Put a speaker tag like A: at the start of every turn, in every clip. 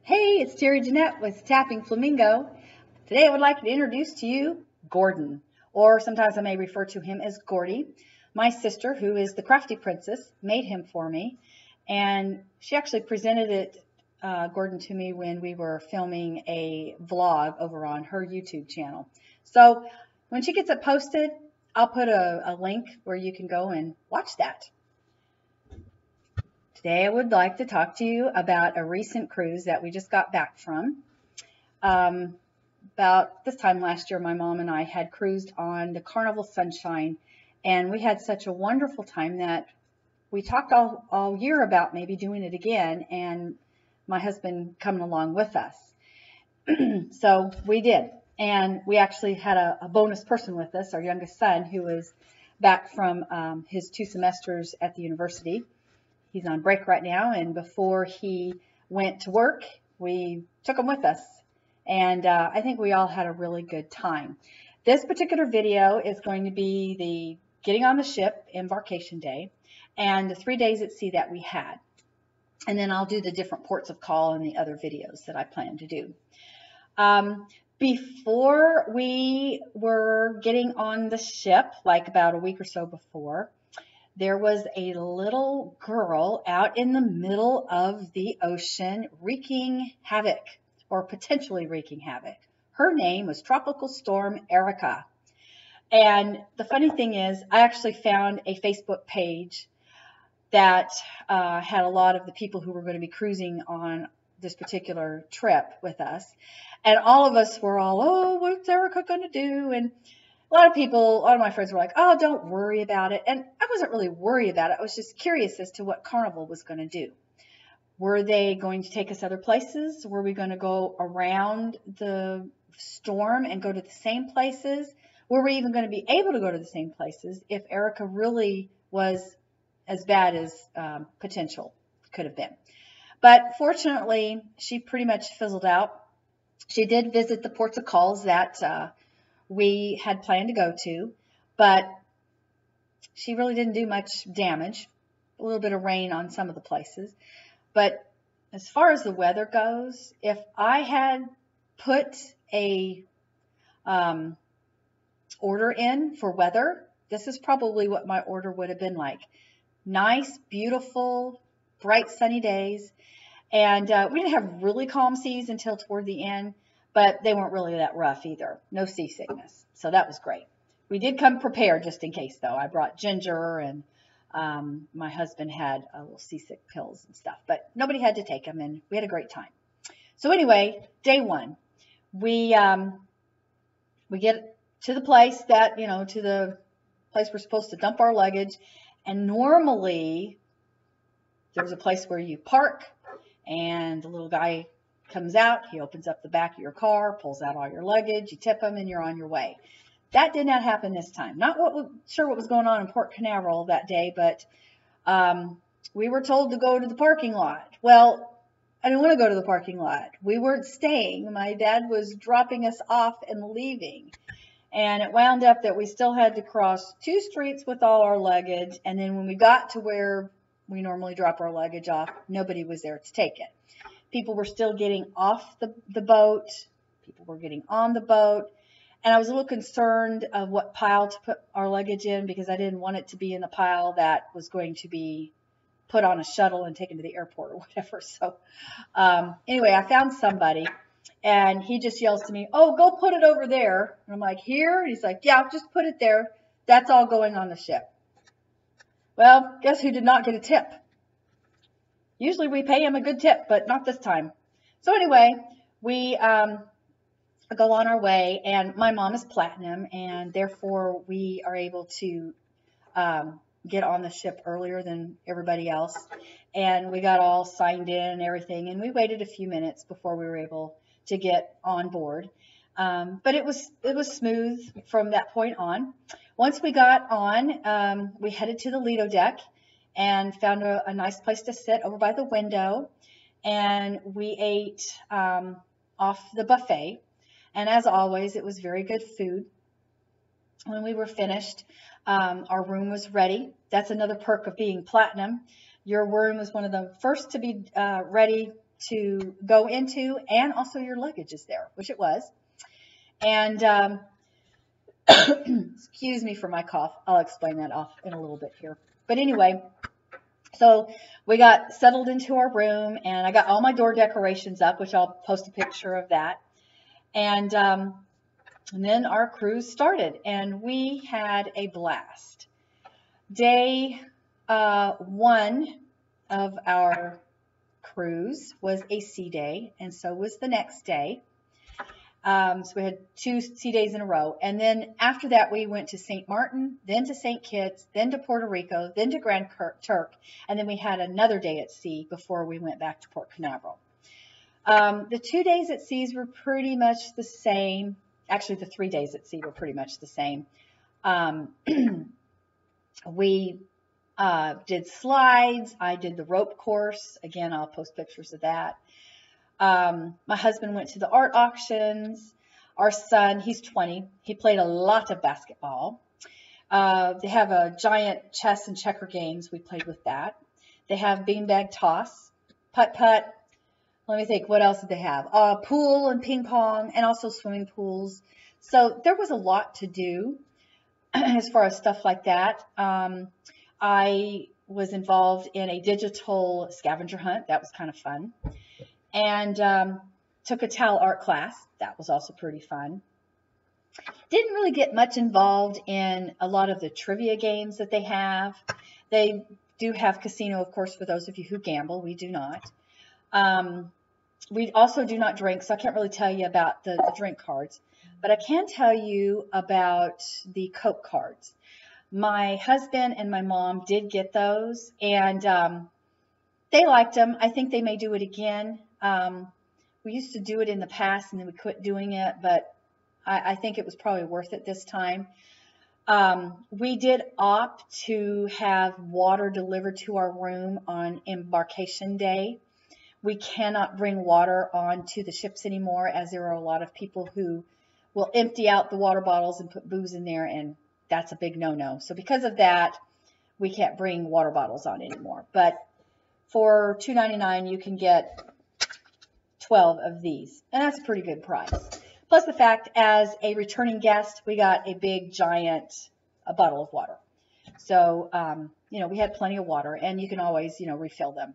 A: Hey, it's Terry Jeanette with Tappingflamingo. Today I would like to introduce to you Gordon, or sometimes I may refer to him as Gordy. My sister, who is the crafty princess, made him for me, and she actually presented Gordon, to me when we were filming a vlog over on her YouTube channel. So when she gets it posted, I'll put a link where you can go and watch that. Today I would like to talk to you about a recent cruise that we just got back from. About this time last year, my mom and I had cruised on the Carnival Sunshine, and we had such a wonderful time that we talked all year about maybe doing it again, and my husband coming along with us. So we did, and we actually had a bonus person with us, our youngest son, who was back from his 2 semesters at the university. He's on break right now, and before he went to work, we took him with us, and I think we all had a really good time. This particular video is going to be the getting on the ship, embarkation day, and the 3 days at sea that we had. And then I'll do the different ports of call and the other videos that I plan to do. Before we were getting on the ship, like about a week or so before, there was a little girl out in the middle of the ocean wreaking havoc, or potentially wreaking havoc. Her name was Tropical Storm Erica. And the funny thing is, I actually found a Facebook page that had a lot of the people who were going to be cruising on this particular trip with us. And all of us were all, oh, what's Erica going to do? And a lot of my friends were like, oh, don't worry about it. And I wasn't really worried about it. I was just curious as to what Carnival was going to do. Were they going to take us other places? Were we going to go around the storm and go to the same places? Were we even going to be able to go to the same places if Erica really was as bad as potential could have been? But fortunately, she pretty much fizzled out. She did visit the ports of calls that we had planned to go to, but she really didn't do much damage. A little bit of rain on some of the places. But as far as the weather goes, if I had put a order in for weather, this is probably what my order would have been like. Nice, beautiful, bright, sunny days. And we didn't have really calm seas until toward the end, but they weren't really that rough either. No seasickness. So that was great. We did come prepared just in case, though. I brought ginger, and my husband had little seasick pills and stuff, but nobody had to take them, and we had a great time. So anyway, day one, we get to the place that, to the place we're supposed to dump our luggage, and normally there's a place where you park, and the little guy comes out, he opens up the back of your car, pulls out all your luggage, you tip him, and you're on your way. That did not happen this time. Not sure what was going on in Port Canaveral that day, but we were told to go to the parking lot. Well, I didn't want to go to the parking lot. We weren't staying. My dad was dropping us off and leaving. And it wound up that we still had to cross 2 streets with all our luggage. And then when we got to where we normally drop our luggage off, nobody was there to take it. People were still getting off the boat. People were getting on the boat. And I was a little concerned of what pile to put our luggage in, because I didn't want it to be in the pile that was going to be put on a shuttle and taken to the airport or whatever. So anyway, I found somebody, and he just yells to me, oh, go put it over there. And I'm like, here? And he's like, yeah, just put it there. That's all going on the ship. Well, guess who did not get a tip? Usually we pay him a good tip, but not this time. So anyway, we go on our way, and my mom is platinum, and therefore we are able to get on the ship earlier than everybody else. And we got all signed in and everything, and we waited a few minutes before we were able to get on board. But it was smooth from that point on. Once we got on, we headed to the Lido deck and found a nice place to sit over by the window, and we ate off the buffet. And as always, it was very good food. When we were finished, our room was ready. That's another perk of being platinum. Your room is one of the first to be ready to go into, and also your luggage is there, which it was. And excuse me for my cough. I'll explain that off in a little bit here. But anyway, so we got settled into our room, and I got all my door decorations up, which I'll post a picture of that. And then our cruise started, and we had a blast. Day 1 of our cruise was a sea day, and so was the next day. So we had 2 sea days in a row. And then after that, we went to St. Martin, then to St. Kitts, then to Puerto Rico, then to Grand Turk. And then we had another day at sea before we went back to Port Canaveral. The 2 days at sea were pretty much the same. Actually, the 3 days at sea were pretty much the same. We did slides. I did the rope course. Again, I'll post pictures of that. My husband went to the art auctions. Our son, he's 20. He played a lot of basketball. They have a giant chess and checker games. We played with that. They have beanbag toss, putt-putt. Let me think, what else did they have? Pool and ping pong, and also swimming pools. So there was a lot to do as far as stuff like that. I was involved in a digital scavenger hunt. That was kind of fun. And took a towel art class. That was also pretty fun. Didn't really get much involved in a lot of the trivia games that they have. They do have casino, of course, for those of you who gamble. We do not. We also do not drink, so I can't really tell you about the drink cards. But I can tell you about the Coke cards. My husband and my mom did get those, and they liked them. I think they may do it again. We used to do it in the past, and then we quit doing it, but I think it was probably worth it this time. We did opt to have water delivered to our room on embarkation day. We cannot bring water onto the ships anymore, as there are a lot of people who will empty out the water bottles and put booze in there, and that's a big no-no. So because of that, we can't bring water bottles on anymore. But for $2.99, you can get 12 of these, and that's a pretty good price. Plus the fact, as a returning guest, we got a big, giant bottle of water. So, we had plenty of water, and you can always, refill them.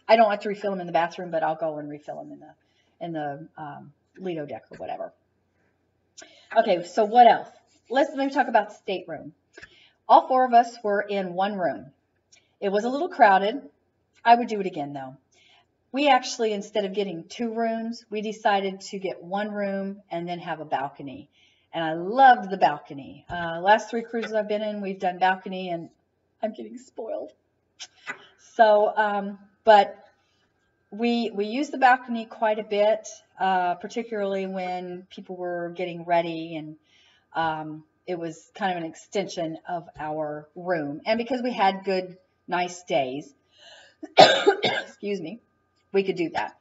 A: I don't like to refill them in the bathroom, but I'll go and refill them in the Lido deck or whatever. Okay, so what else? Let me talk about the stateroom. All 4 of us were in one room. It was a little crowded. I would do it again, though. We actually, instead of getting 2 rooms, we decided to get 1 room and then have a balcony. And I loved the balcony. Last 3 cruises I've been in, we've done balcony, and I'm getting spoiled. So, but we used the balcony quite a bit, particularly when people were getting ready, and it was kind of an extension of our room. And because we had good, nice days, excuse me, we could do that.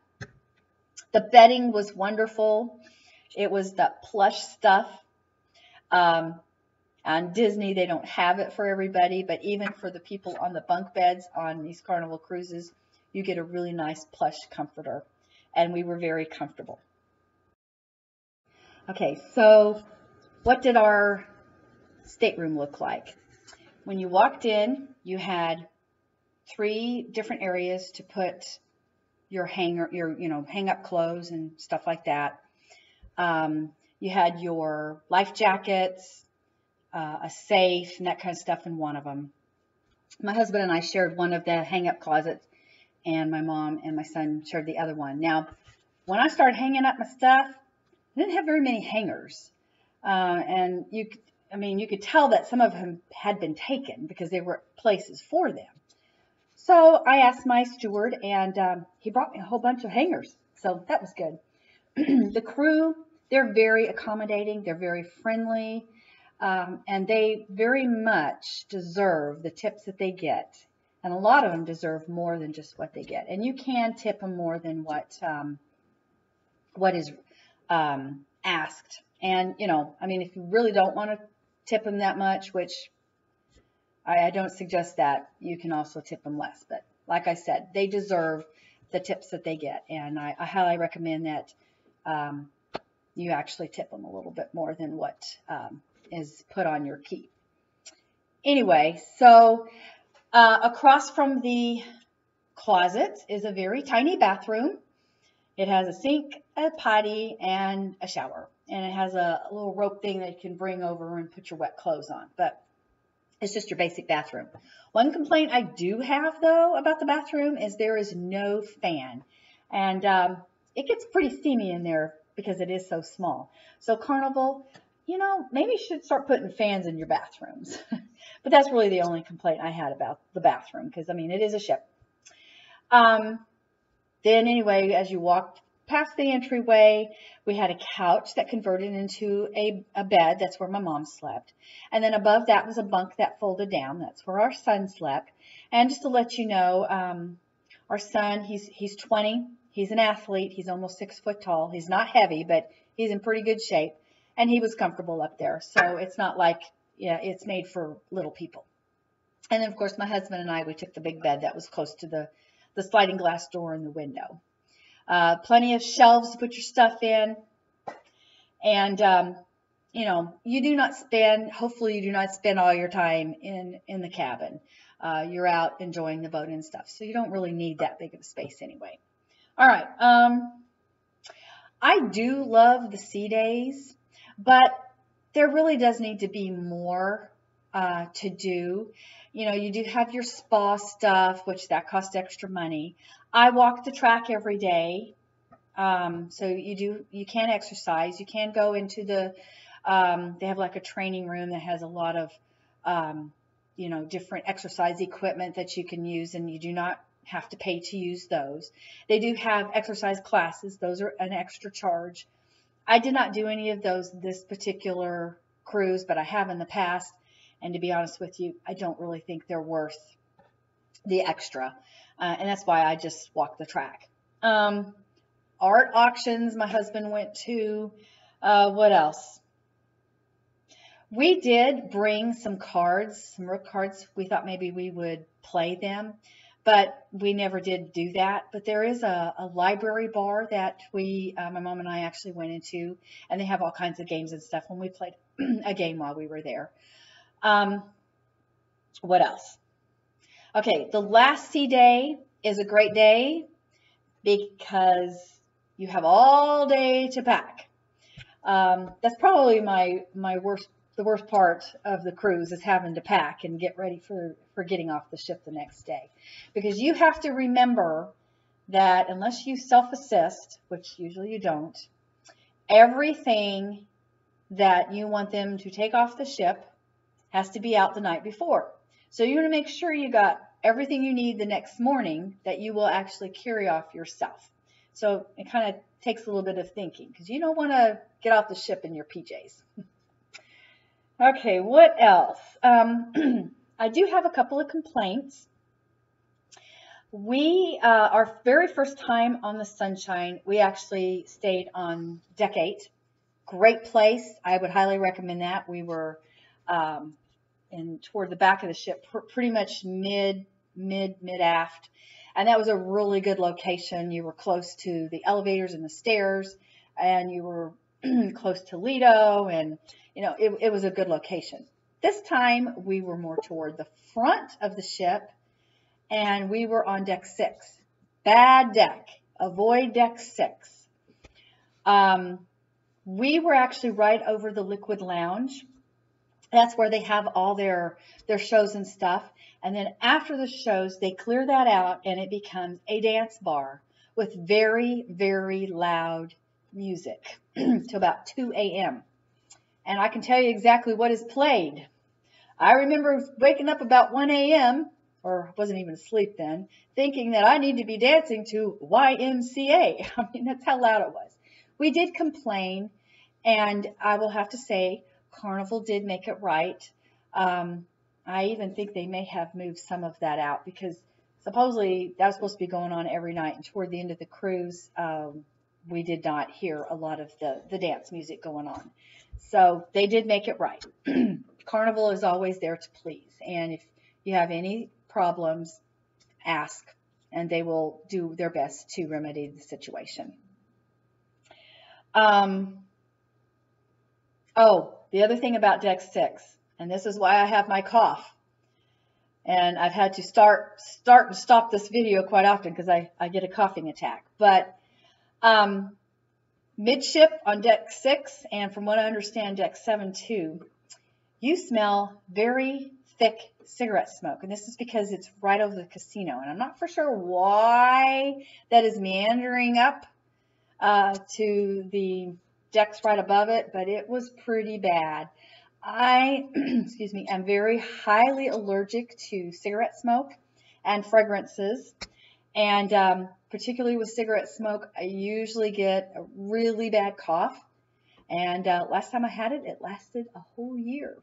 A: The bedding was wonderful. It was the plush stuff. On Disney, they don't have it for everybody, but even for the people on the bunk beds on these Carnival cruises, you get a really nice plush comforter, and we were very comfortable. Okay, so what did our stateroom look like? When you walked in, you had 3 different areas to put your hang up clothes and stuff like that. You had your life jackets, a safe, and that kind of stuff in one of them. My husband and I shared one of the hang up closets, and my mom and my son shared the other one. Now, when I started hanging up my stuff, I didn't have very many hangers, and you could tell that some of them had been taken because there were places for them. So I asked my steward, and he brought me a whole bunch of hangers. So that was good. The crew, they're very accommodating. They're very friendly. And they very much deserve the tips that they get. And a lot of them deserve more than just what they get. And you can tip them more than what is asked. And, if you really don't want to tip them that much, which I don't suggest that, you can also tip them less. But like I said, they deserve the tips that they get. And I highly recommend that you actually tip them a little bit more than what is put on your key. Anyway, so across from the closet is a very tiny bathroom. It has a sink, a potty, and a shower. And it has a little rope thing that you can bring over and put your wet clothes on. But it's just your basic bathroom. One complaint I do have, though, about the bathroom is there is no fan. And it gets pretty steamy in there because it is so small. So Carnival, you know, maybe you should start putting fans in your bathrooms. But that's really the only complaint I had about the bathroom because, I mean, it is a ship. Then anyway, as you walked past the entryway, we had a couch that converted into a bed. That's where my mom slept. And then above that was a bunk that folded down. That's where our son slept. And just to let you know, our son, he's 20. He's an athlete. He's almost 6 foot tall. He's not heavy, but he's in pretty good shape. And he was comfortable up there. So it's not like, yeah, it's made for little people. And then, of course, my husband and I, we took the big bed that was close to the sliding glass door in the window. Plenty of shelves to put your stuff in. And, you know, hopefully you do not spend all your time in the cabin. You're out enjoying the boat and stuff. So you don't really need that big of a space anyway. All right. I do love the sea days, but there really does need to be more to do. You know, you do have your spa stuff, which that costs extra money. I walk the track every day. So you can exercise. You can go into they have like a training room that has a lot of, you know, different exercise equipment that you can use, and you do not have to pay to use those. They do have exercise classes. Those are an extra charge. I did not do any of those this particular cruise, but I have in the past. And to be honest with you, I don't really think they're worth the extra. And that's why I just walk the track. Art auctions my husband went to. What else? We did bring some cards, some rook cards. We thought maybe we would play them, but we never did do that. But there is a library bar that my mom and I actually went into, and they have all kinds of games and stuff when we played a game while we were there. What else? Okay, the last sea day is a great day because you have all day to pack. That's probably the worst part of the cruise is having to pack and get ready for getting off the ship the next day. Because you have to remember that unless you self-assist, which usually you don't, everything that you want them to take off the ship has to be out the night before. So you want to make sure you got everything you need the next morning that you will actually carry off yourself. So it kind of takes a little bit of thinking because you don't want to get off the ship in your PJs. Okay, what else? I do have a couple of complaints. Our very first time on the Sunshine, we actually stayed on deck 8. Great place. I would highly recommend that. We were toward the back of the ship, pretty much mid-aft. And that was a really good location. You were close to the elevators and the stairs, and you were close to Lido, and you know, it was a good location. This time we were more toward the front of the ship, and we were on deck 6. Bad deck. Avoid deck 6. We were actually right over the Liquid Lounge. That's where they have all their shows and stuff. And then after the shows, they clear that out, and it becomes a dance bar with very, very loud music till about 2 a.m. And I can tell you exactly what is played. I remember waking up about 1 a.m., or wasn't even asleep then, thinking that I need to be dancing to YMCA. I mean, that's how loud it was. We did complain, and I will have to say, Carnival did make it right. I even think they may have moved some of that out because supposedly that was supposed to be going on every night. And toward the end of the cruise, we did not hear a lot of the dance music going on. So they did make it right. Carnival is always there to please. And if you have any problems, ask and they will do their best to remedy the situation. Oh, the other thing about deck 6, and this is why I have my cough, and I've had to start and stop this video quite often because I get a coughing attack. But midship on deck 6, and from what I understand, deck 7 too, you smell very thick cigarette smoke, and this is because it's right over the casino, and I'm not for sure why that is meandering up to the decks right above it, but it was pretty bad. I, excuse me, am very highly allergic to cigarette smoke and fragrances, and particularly with cigarette smoke, I usually get a really bad cough, and last time I had it, it lasted a whole year.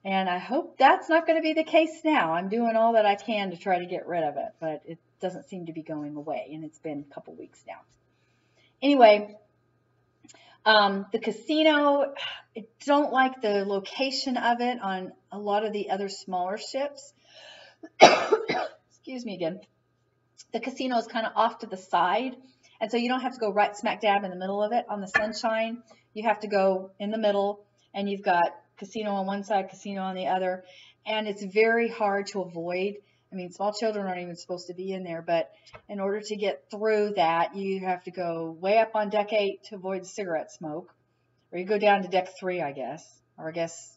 A: And I hope that's not going to be the case now. I'm doing all that I can to try to get rid of it, but it doesn't seem to be going away, and it's been a couple weeks now. Anyway, the casino, I don't like the location of it on a lot of the other smaller ships. Excuse me again. The casino is kind of off to the side, and so you don't have to go right smack dab in the middle of it. On the Sunshine, you have to go in the middle, and you've got casino on one side, casino on the other, and it's very hard to avoid. I mean, small children aren't even supposed to be in there, but in order to get through that, you have to go way up on deck 8 to avoid cigarette smoke, or you go down to deck 3, I guess, or I guess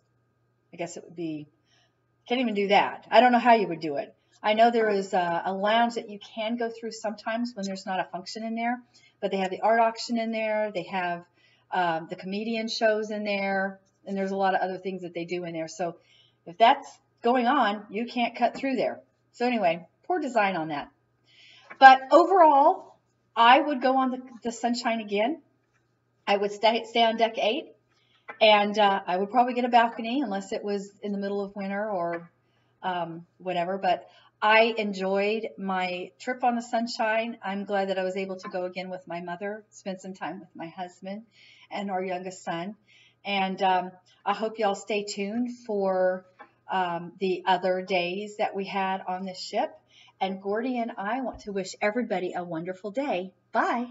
A: it would be, can't even do that. I don't know how you would do it. I know there is a lounge that you can go through sometimes when there's not a function in there, but they have the art auction in there, they have the comedian shows in there, and there's a lot of other things that they do in there. So if that's going on, you can't cut through there. So anyway, poor design on that. But overall, I would go on the Sunshine again. I would stay on deck 8, and I would probably get a balcony unless it was in the middle of winter or whatever. But I enjoyed my trip on the Sunshine. I'm glad that I was able to go again with my mother, spend some time with my husband and our youngest son. And I hope y'all stay tuned for the other days that we had on this ship. And Gordy and I want to wish everybody a wonderful day. Bye.